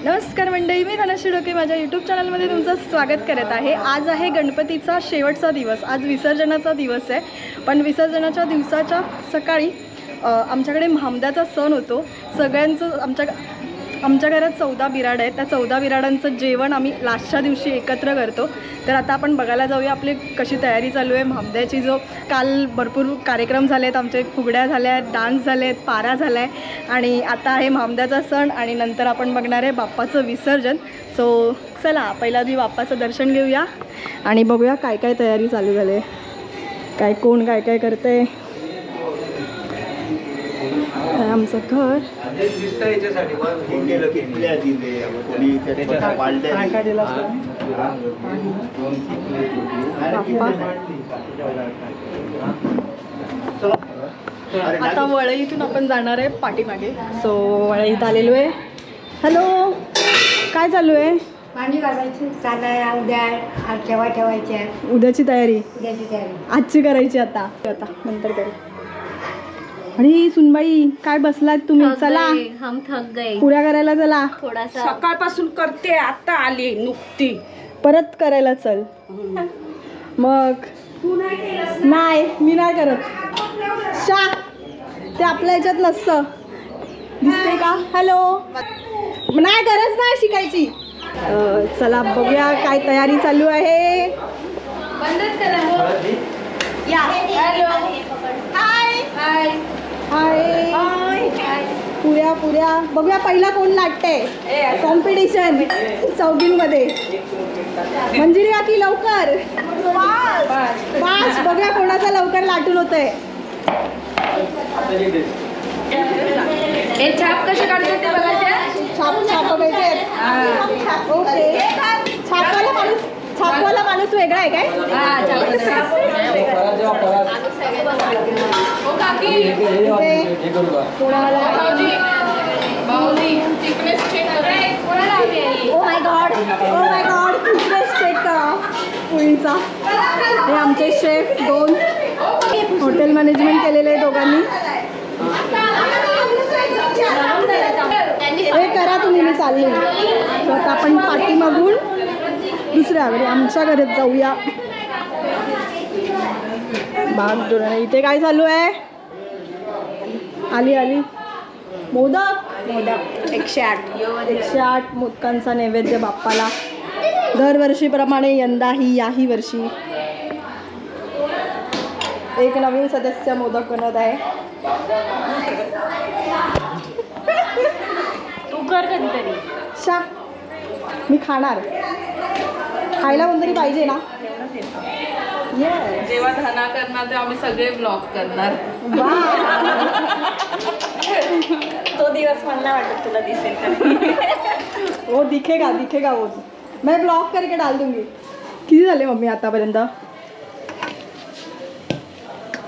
नमस्कार मंडळी, मी धनश्री डोके माझ्या यूट्यूब चॅनलमध्ये तुमचं स्वागत करत आहे। आज आहे गणपतीचा शेवटचा दिवस, आज विसर्जनाचा दिवस आहे। पण विसर्जनाच्या दिवसाच्या सकाळी आमच्याकडे महामद्याचा सण होतो। सगळ्यांचं आमच्या घरात 14 बिराड आहेत, त्या 14 बिराडांचं जेवण आम्ही लास्टच्या दिवशी एकत्र करतो। तर आता आपण बघायला जाऊया आपली कशी तयारी चालू आहे महामद्याची। जो काल भरपूर कार्यक्रम झाले आहेत, आमचे फुगड्या झाल्या आहेत, डान्स झाले आहेत, पारा झाला आहे आणि आता आहे महामद्याचा सण आणि नंतर आपण बघणार आहे बाप्पाचं विसर्जन। सो चला पहिला दिवस बाप्पाचं दर्शन घेऊया आणि बघूया काय काय तयारी चालू झाली आहे, काय कोण काय काय करते। आमचं घर आता वळईतून आपण जाणार आहे पाठीमागे। सो वळईत आलेलो आहे। हॅलो, काय चालू आहे? भांडी घासायची चालू आहे, उद्या ठेवायची, उद्याची तयारी आजची करायची। आता नंतर करू। आणि सुनबाई काय बसलात तुम्ही? चला हम थक गए, पुऱ्या करायला चला। थोडासा सकाळपासून करते, आता आली नुकती, परत करायला चल। मग नाही, मी नाही करत। शा ते आपल्या ह्याच्यात नसतं, दिसते का? हॅलो, नाही गरज नाही शिकायची। चला बघूया काय तयारी चालू आहे। या हाय हाय पुऱ्या बघूया पहिला कोण लाटते। कॉम्पिटिशन चौघींमध्ये। मंजिरी काकी लवकर पाच बघूया कोणाचा लवकर लाटून होतंय। छाप कशी काढते ते बघायचे। छाप बघायचे। ओके, छापवाला माणूस वेगळा आहे काय? Oh my God fitness check करा पुळीचा। हे आमचे शेफ दोन, हॉटेल मॅनेजमेंट केलेलं आहे दोघांनी। हे करा तुम्ही, मी चालली। आता आपण पाठीमागून दुसऱ्या घरी आमच्या घरात जाऊया। बाग दुरण इथे काय चालू आहे? आली मोदक 108 मोदकांचा नैवेद्य बाप्पाला। दरवर्षीप्रमाणे यंदाही याही वर्षी एक नवीन सदस्य मोदक बनवत आहे। तू कर कधीतरी। शा मी खाणार, खायला कोणतरी पाहिजे ना। जेव्हा धना करणार तेव्हा आम्ही सगळे ब्लॉग करणार। तो दिवस मला नाही वाटत तुला दिसेल का। वो दिखेगा वो, मैं ब्लॉक करके डाल दूंगी। किती झाले मम्मी आतापर्यंत?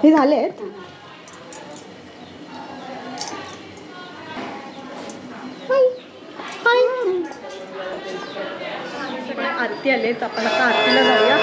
हे झालेत। आरती आलेत, आपण आता आरतीला जाऊया।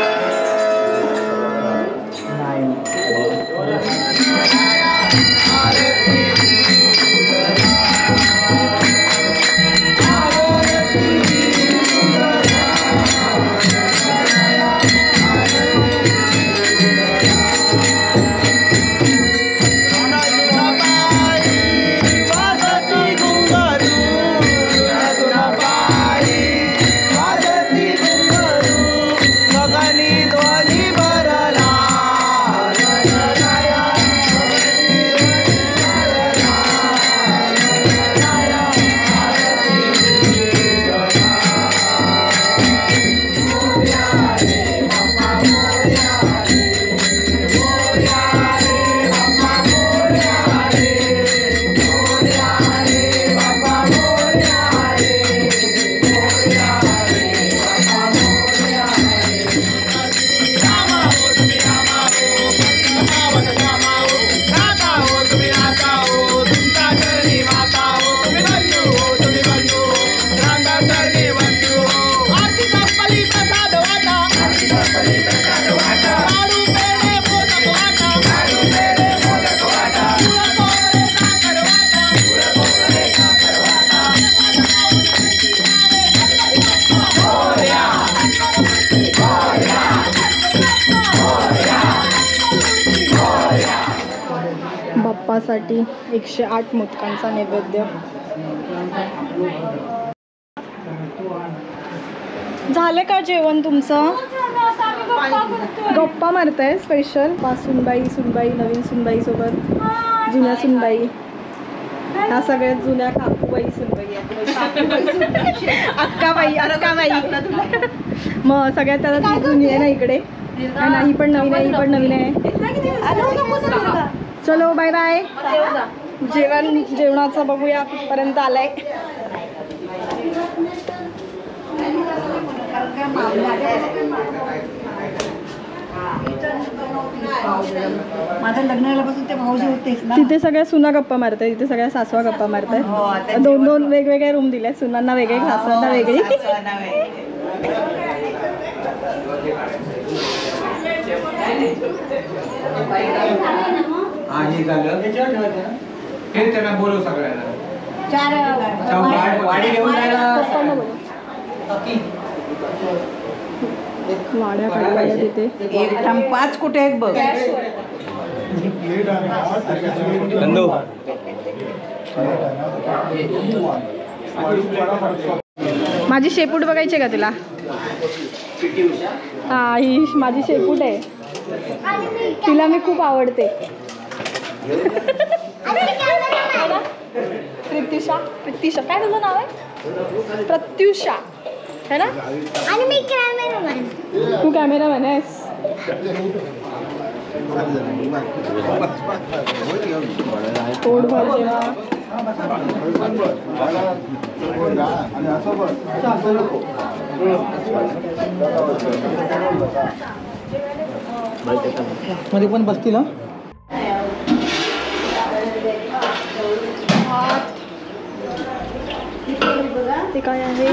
Magani बाप्पासाठी 108 मोदकांचा नैवेद्य. झालं का जेवण तुमचं? गप्पा मारताय स्पेशल सुनबाई सुनबाई नवीन सुनबाई सोबत जुन्या सुनबाई, ह्या सगळ्यात जुन्या काकूबाई सुनबाई अक्काबाई अक्काबाई. मग सगळ्यात त्याला ती जुनी आहे ना इकडे, ही पण नवीन आहे, ही पण नवीन आहे. चलो बाय बाय. जेवणाचं बघूया कुठपर्यंत आलाय. माझं लग्न झाल्यापासून ते भाऊजी होतेच ना. तिथे सगळ्या सुना गप्पा मारताय, तिथे सगळ्या सासवा गप्पा मारताय. दोन दोन वेगवेगळे रूम दिले, सुनांना वेगळे सासवांना वेगळी. बोलू सगळ्यांना वाड्या काढल्या तिथे. एकदम 5 कुठे आहेत बघ. माझी शेपूट बघायची का तुला? हा, ही माझी शेपूट आहे, तिला मी खूप आवडते. प्रत्युषा, प्रत्युषा काय तुझं नाव आहे? प्रत्युषा है ना? आणि मी कॅमेरामॅन. तू कॅमेरामॅन आहेस? पोट भर जेवा. मध्ये पण बसतील ना. ते काय आहे?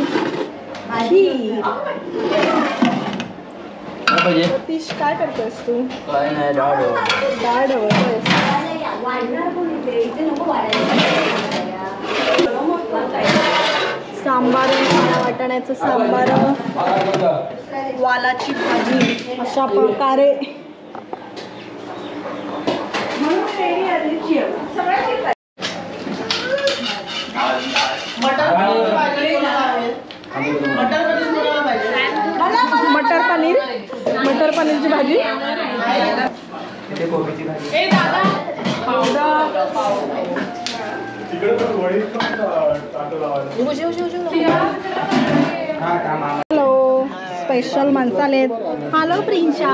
सतीश काय करतोयस तू? काय नाही, डाळ ढवळतोयस. सांबार, वाटाण्याचं सांबार, वालाची भाजी, अशा प्रकारे. मटर पनीरची भाजी. हॅलो, स्पेशल माणसं आलेत. हॅलो प्रिन्शा.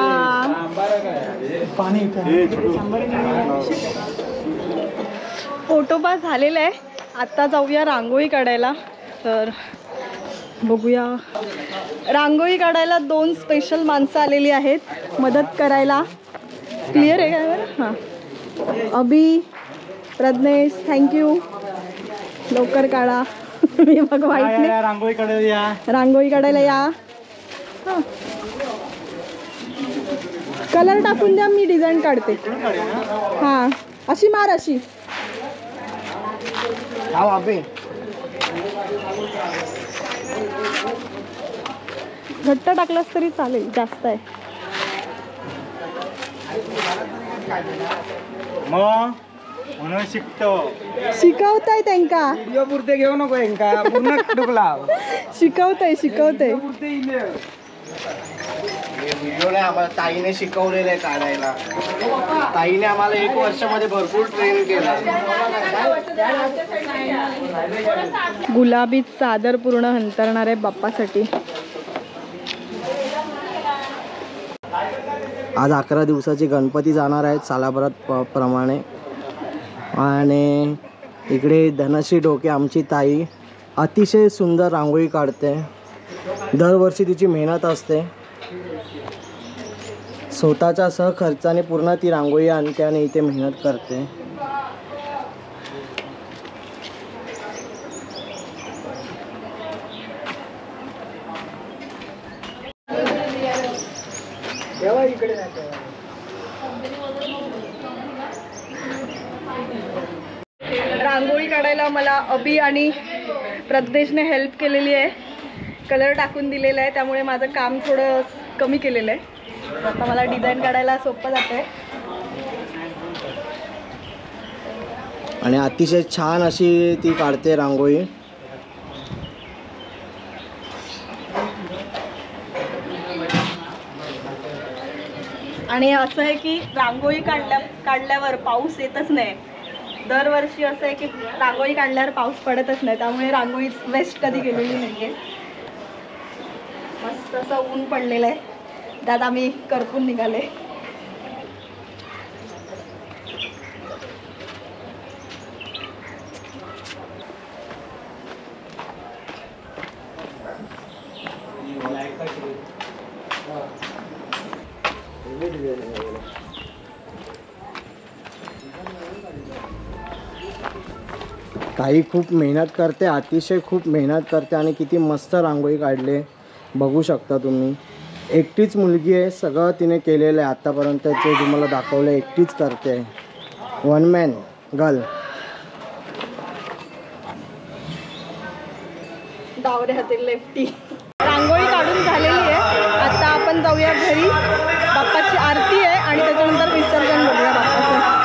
फोटोपास झालेला आहे. आता जाऊया रांगोळी काढायला. तर बघूया, रांगोळी काढायला 2 स्पेशल माणसं आलेली आहेत मदत करायला. क्लिअर आहे काय बरं? हां, अभि, प्रज्ञेश, थँक्यू. लवकर काढा. मी बघ वाईट नाही. रांगोळी काढायला या, रांगोळी काढायला या. हां, कलर टाकून द्या, मी डिझाईन काढते. हां, अशी मार, अशी. घट्ट टाकलास तरी चालेल, जास्त आहे. मग म्हणून शिकतो. शिकवताय त्यांका, व्हिडिओ पुरते घेऊ नको यांका, पूर्ण डुकला. शिकवताय शिकवताय. व्हिडिओ नाही, आम्हाला ताईने शिकवलेलं आहे काढायला. ताईने आम्हाला 1 वर्षामध्ये भरपूर ट्रेन केलं. गुलाबी चादर पूर्ण अंतरणारे बाप्पासाठी. आज 11 दिवसाचे गणपती जाणार आहेत सालाभरात प्रमाणे. आणि इकडे धनश्री डोके आमची ताई अतिशय सुंदर रांगोळी काढते. दरवर्षी तिची मेहनत असते. स्वतःच्या सहखर्चाने पूर्ण ती रांगोळी आणते आणि इथे मेहनत करते. रांगोळी काढायला मला अभि आणि प्रज्ञेशने हेल्प केलेली आहे. कलर टाकून दिलेला आहे, त्यामुळे माझं काम थोडं कमी केलेलं आहे. आता मला डिझाईन काढायला सोपं जातं आहे. आणि अतिशय छान अशी ती काढते रांगोळी. आणि असं आहे की रांगोळी काढल्यावर पाऊस येतच नाही. दरवर्षी असं आहे की रांगोळी काढल्यावर पाऊस पडतच नाही, त्यामुळे रांगोळी वेस्ट कधी केलेली नाही आहे. मस्त असं ऊन पडलेलं आहे, त्यात आम्ही करपून निघाले. ताई खूप मेहनत करते, अतिशय खूप मेहनत करते आणि किती मस्त रांगोळी काढले बघू शकता तुम्ही. एकटीच मुलगी आहे, सगळं तिने केलेलं आहे आतापर्यंत, ते तुम्हाला दाखवलं. एकटीच करते, वन मॅन गर्ल. डावरे हाती लेफ्टी. रांगोळी काढून झालेली आहे. आता आपण जाऊया घरी. बाप्पाची आरती आहे आणि त्याच्यानंतर विसर्जन बघूया बाप्पाचं.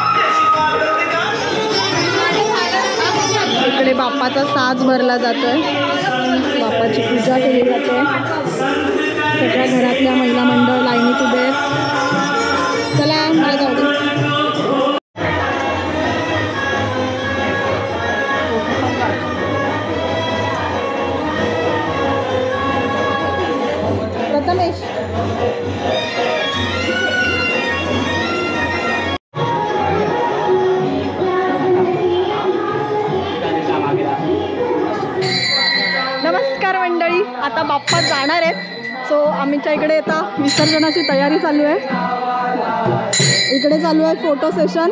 इकडे बाप्पाचा साज भरला जातोय, बाप्पाची पूजा केली जाते. सगळ्या घरातल्या महिला मंडळ लाईनीत उभे आहेत. चला मला जाऊ दे. प्रथमेश नमस्कार मंडळी, आता बाप्पा जाणार आहेत. सो आमच्या इकडे आता विसर्जनाची तयारी चालू आहे. इकडे चालू आहे फोटो सेशन.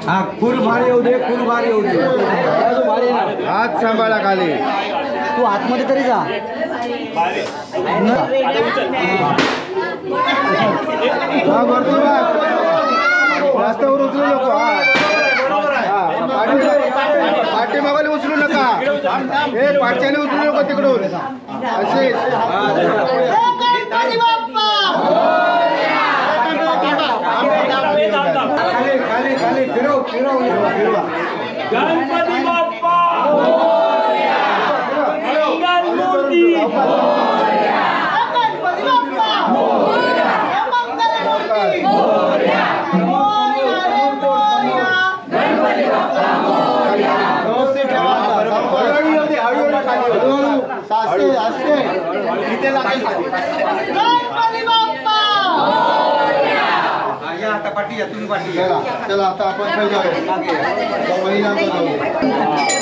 हा खूर भारी येऊ दे, खूर भारी येऊ दे. हात सांभाळा खाली. तू आतमध्ये तरी जा. हा भरतो बा. जास्त वर उचलू नको. पाठी मागायला उचलू नका. हे पाठच्याने उचलू नको तिकडून. असे खाली खाली खाली फिरव फिरव फिरवा. गणपती बाप्पा गणपती आता पाठी या तुम्ही पाठी चला आता आपण महिलांना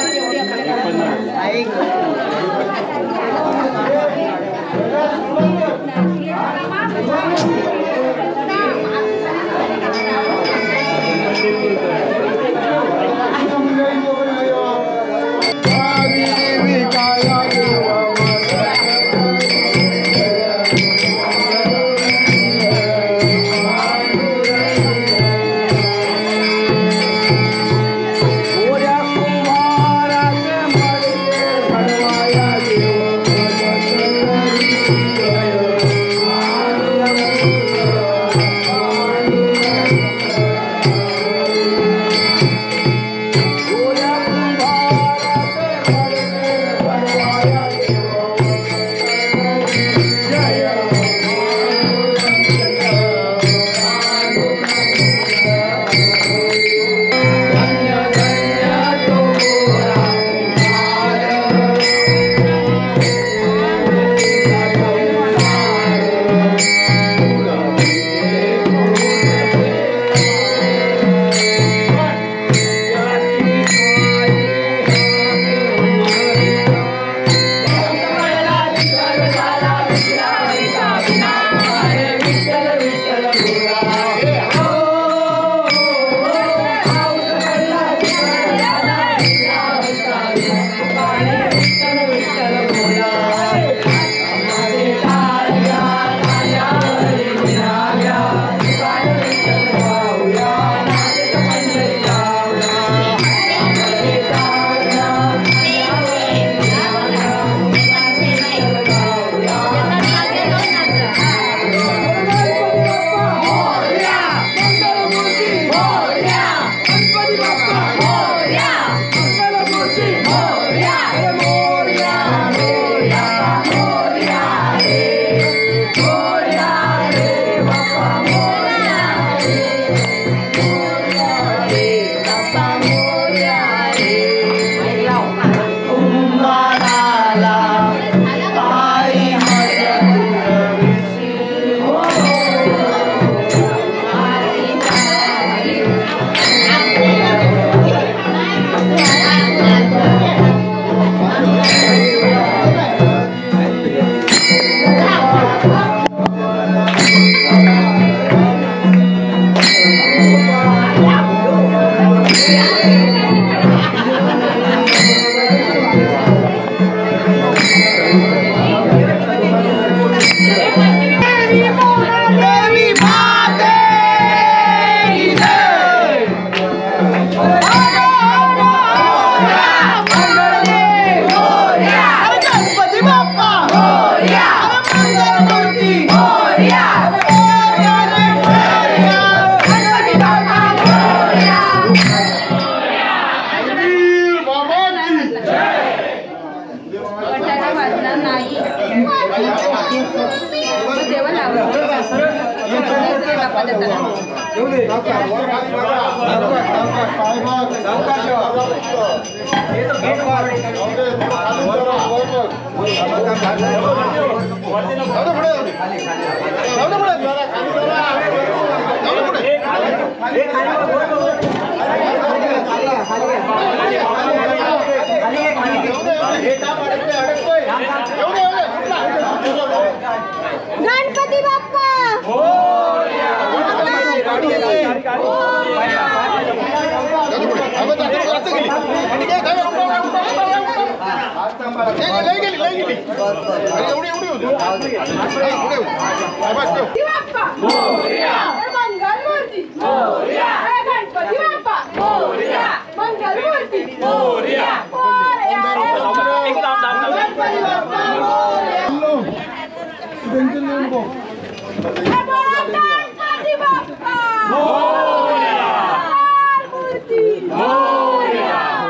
गणपती बाप्पा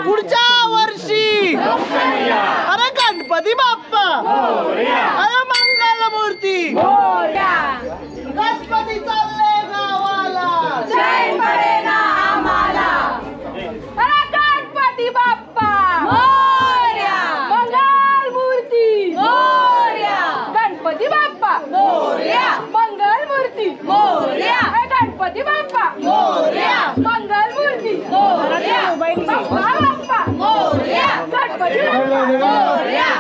पुढच्या वर्षी अरे गणपती बाप्पा अरे मंगल मूर्ती गणपती चालले गावाला जय पडेना आम्हाला अरे गणपती बाप्पा मोरया मंगल मूर्ती मोरया गणपती बाप्पा मोरया मंगल मूर्ती मोरया गणपती बाप्पा मोरया मंगल मूर्ती मोरया बाप्पा मोरया गणपती बाप्पा मोरया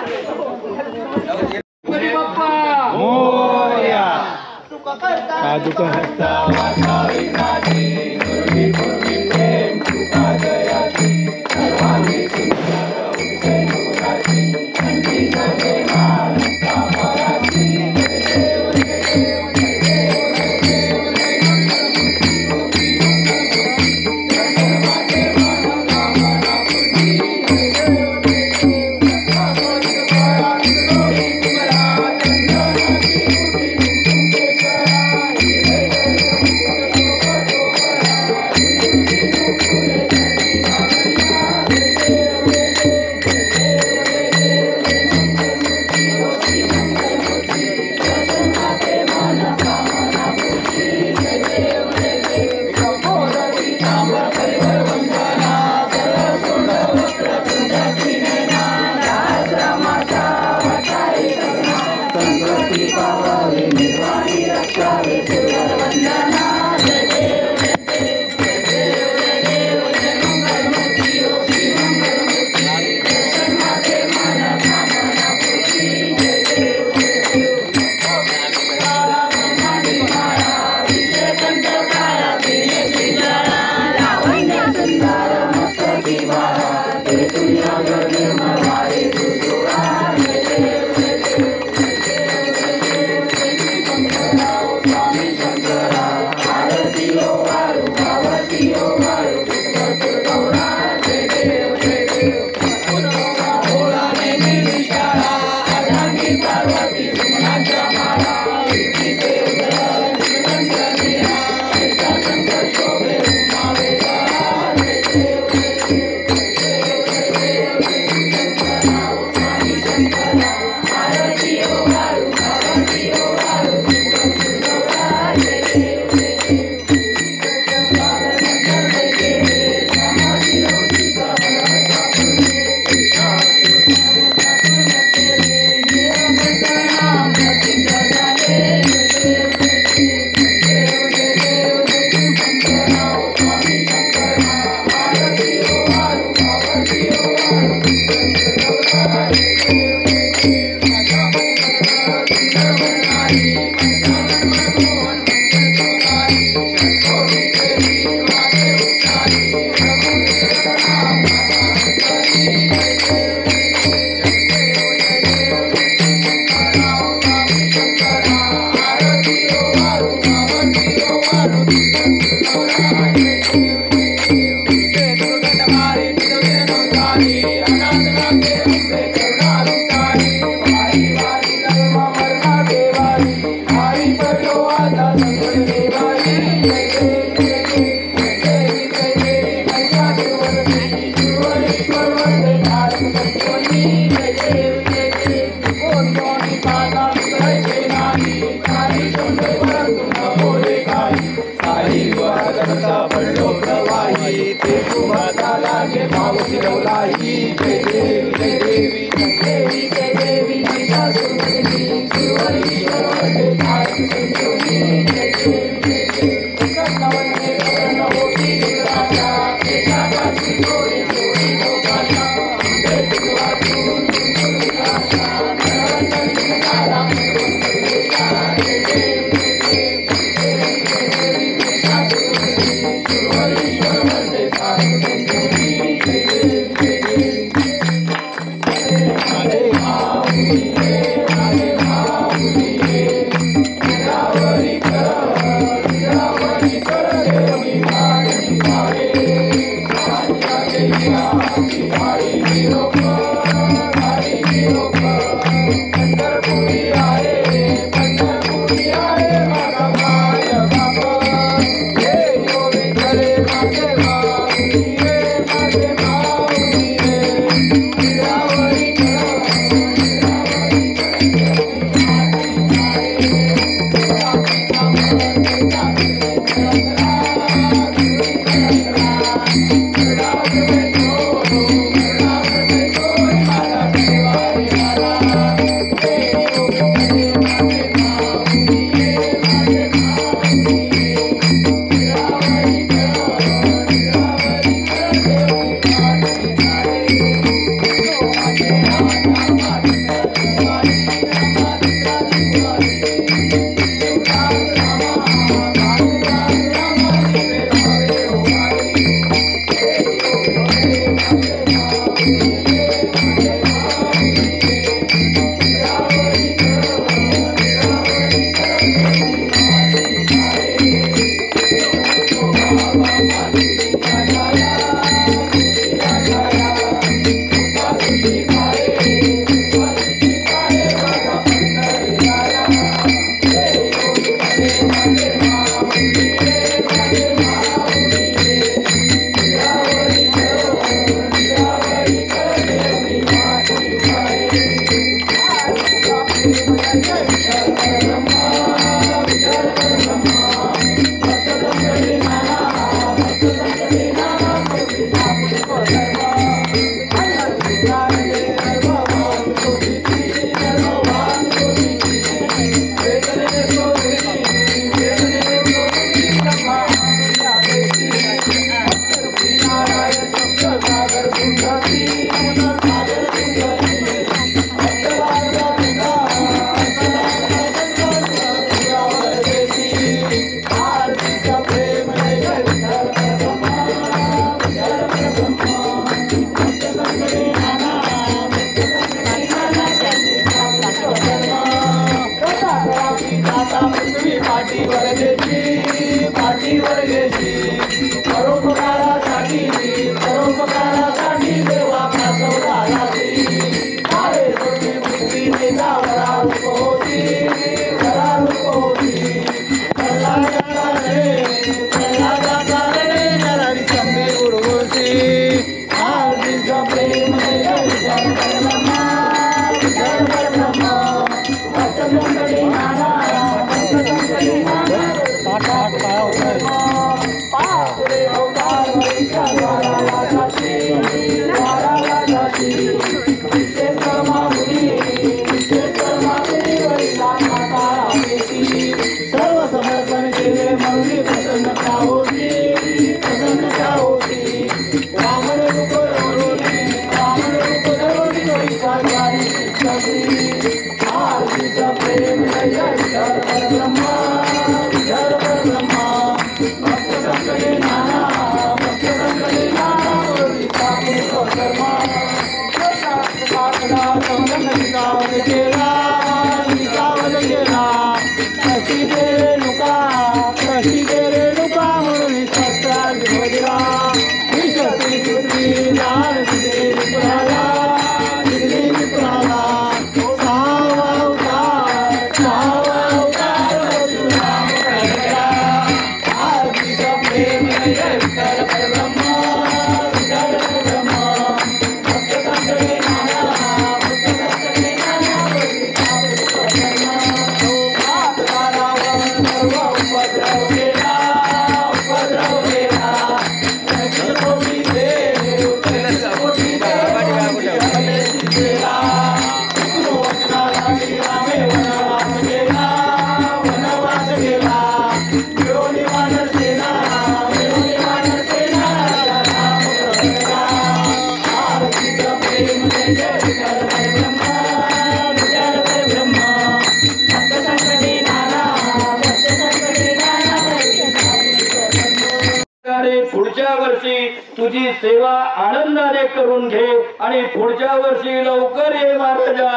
वर्षी तुझी सेवा आनंदाने करून घे आणि पुढच्या वर्षी लवकर ये महाराजा.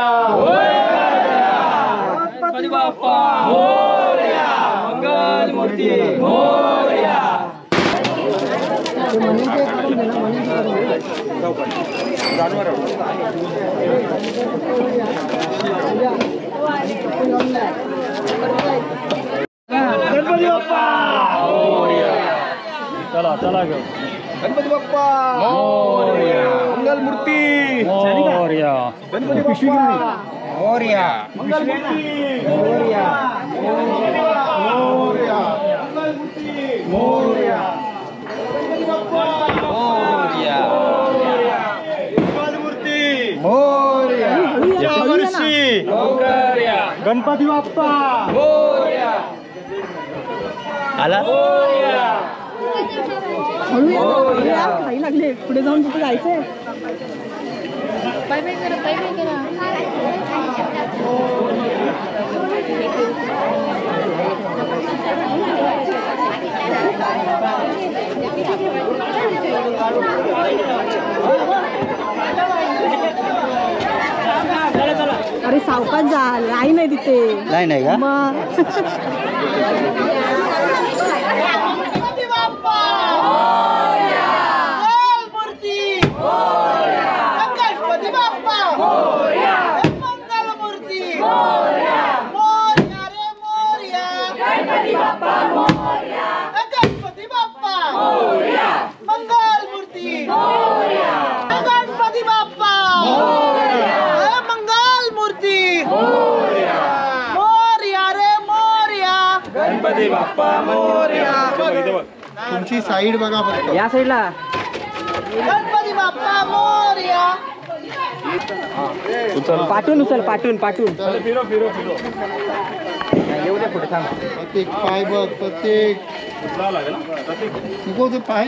गणपती बाप्पा मोरया. मंगल मूर्ती मोरया. गणपती बाप्पा मोरया. चला चला ग. गणपती बाप्पा मोरया. मंगल मूर्ती मोरया. गणपती बाप्पा मोरया. मंगल मूर्ती मोरया. मोरया. मंगल मूर्ती मोरया. गणपती बाप्पा मोरया. मंगल मूर्ती मोरया. यावर्षी लवकर या. गणपती बाप्पा मोरया. आला हळू या खाई लागले. पुढे जाऊन कुठे जायचंय? अरे सावकाश जा. लाईन आहे तिथे. लाईन आहे का? मग गणपती बाप्पा मोरया. तुमची साईड बघा फक्त. या साईडला. गणपती बाप्पा मोरया. पाठून उचल. पाठून पाठून फिरो फिरो फिरो. येऊ दे पुढे. थांब. प्रत्येक पाय बघ. प्रत्येक शिकवते पाय.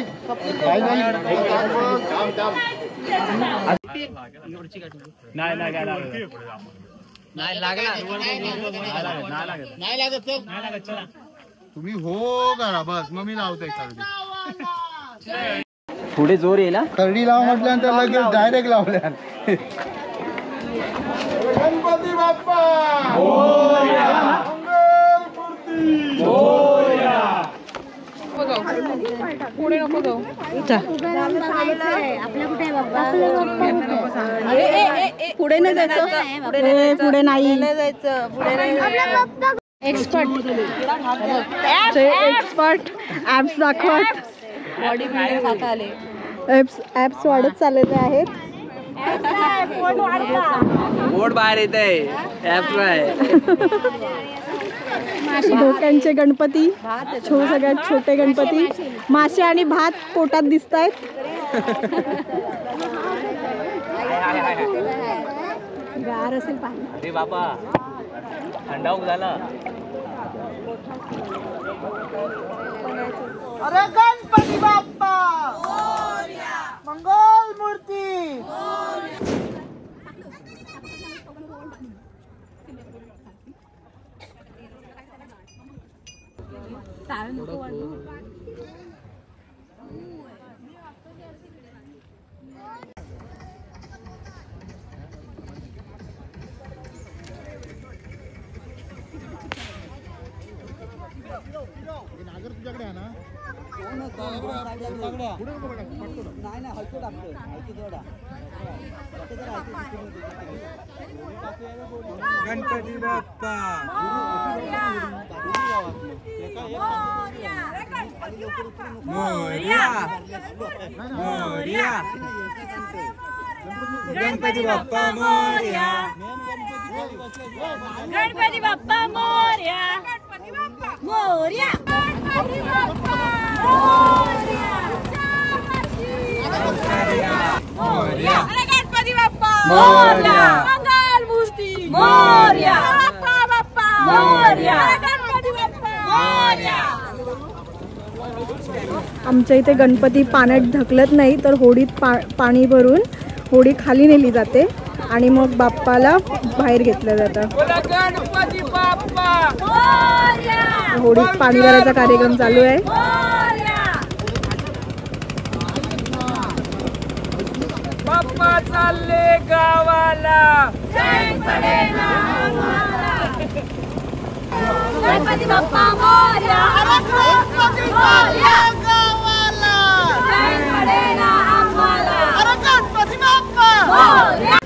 पाय नाही. तुम्ही हो करा बस. मग मी लावतोय करडी. पुढे जोर येईल ना. करडी लाव म्हटल्यानंतर लगेच डायरेक्ट लावल्या. गणपती बाप्पा मोरया. मंगल मूर्ती मोरया. पुढे नको जाऊ. पुढे नाही जायचं. पुढे नाही जायचं. एक्सपर्ट ऍप्स दाखवत. ऍप्स वाढत चाललेले आहेत. बोर्ड बाहेर येत आहे. डोक्यांचे गणपती. सगळ्यात छोटे गणपती. मासे आणि भात पोटात दिसत आहेत. गार असेल पाणी. अरे बाबा थंडाऊक झाला. अरे गणपती बाप्पा मंगल मूर्ती. नागर तुझ्याकडे आहे ना. गणपती बाप्पा मोरया. मोरया. गणपती बाप्पा मोरया. गणपती बाप्पा मोरया. मोरया. गणपती बाप्पा मोरया. अरे गणपती बाप्पा मोरया. मंगल मूर्ती मोरया. बाप्पा बाप्पा मोरया. गणपती बाप्पा मोरया. आमच्या इथे गणपती पाण्यात ढकलत नाही तर होडीत पाणी भरून होडी खाली नेली जाते आणि मग बाप्पाला बाहेर घेतलं जातं. गणपती बाप्पा होडीत पाणी भरायचा कार्यक्रम चालू आहे. बाप्पा चालले गावाला. गणपती बाप्पा मोरया. अरे गणपती बाप्पा गावाला. अरे गणपती बाप्पा मोरया.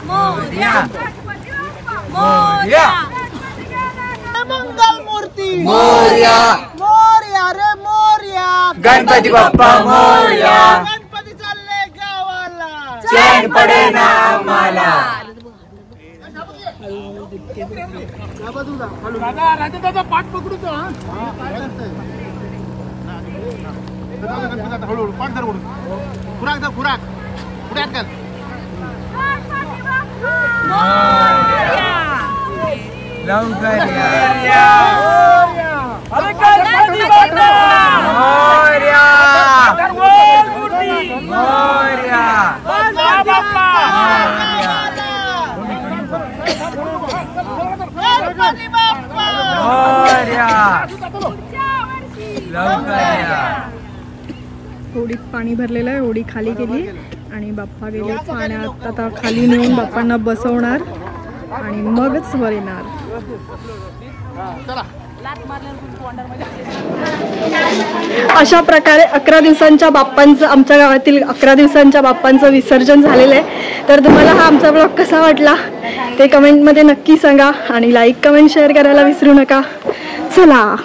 मोरया. मोरया. मंगल मूर्ती मोरया. मोरया रे मोरया. गणपती बाप्पा मोरया. गणपती चालले गावाला. चैन पडे ना आम्हाला. दादा पाठ पकडू तो हळूहळू पाठ धर ओढून. खुराक धर खुराक खुराक कर. लवकर अरे गणपती बाप्पा मोरया. मोरया. बाप्पा गणपती बाप्पा मोरया. लवकर या. होडीत पाणी भरलेलं आहे. होडी खाली गेली आणि बाप्पा गेले पाण्यात. आता खाली नेऊन बाप्पांना बसवणार आणि मगच वर येणार. अशा प्रकारे 11 दिवसांच्या बाप्पांचं, आमच्या गावातील 11 दिवसांच्या बाप्पांचं विसर्जन झालेलं आहे. तर तुम्हाला हा आमचा ब्लॉग कसा वाटला ते कमेंटमध्ये नक्की सांगा आणि लाईक कमेंट शेअर करायला विसरू नका. चला.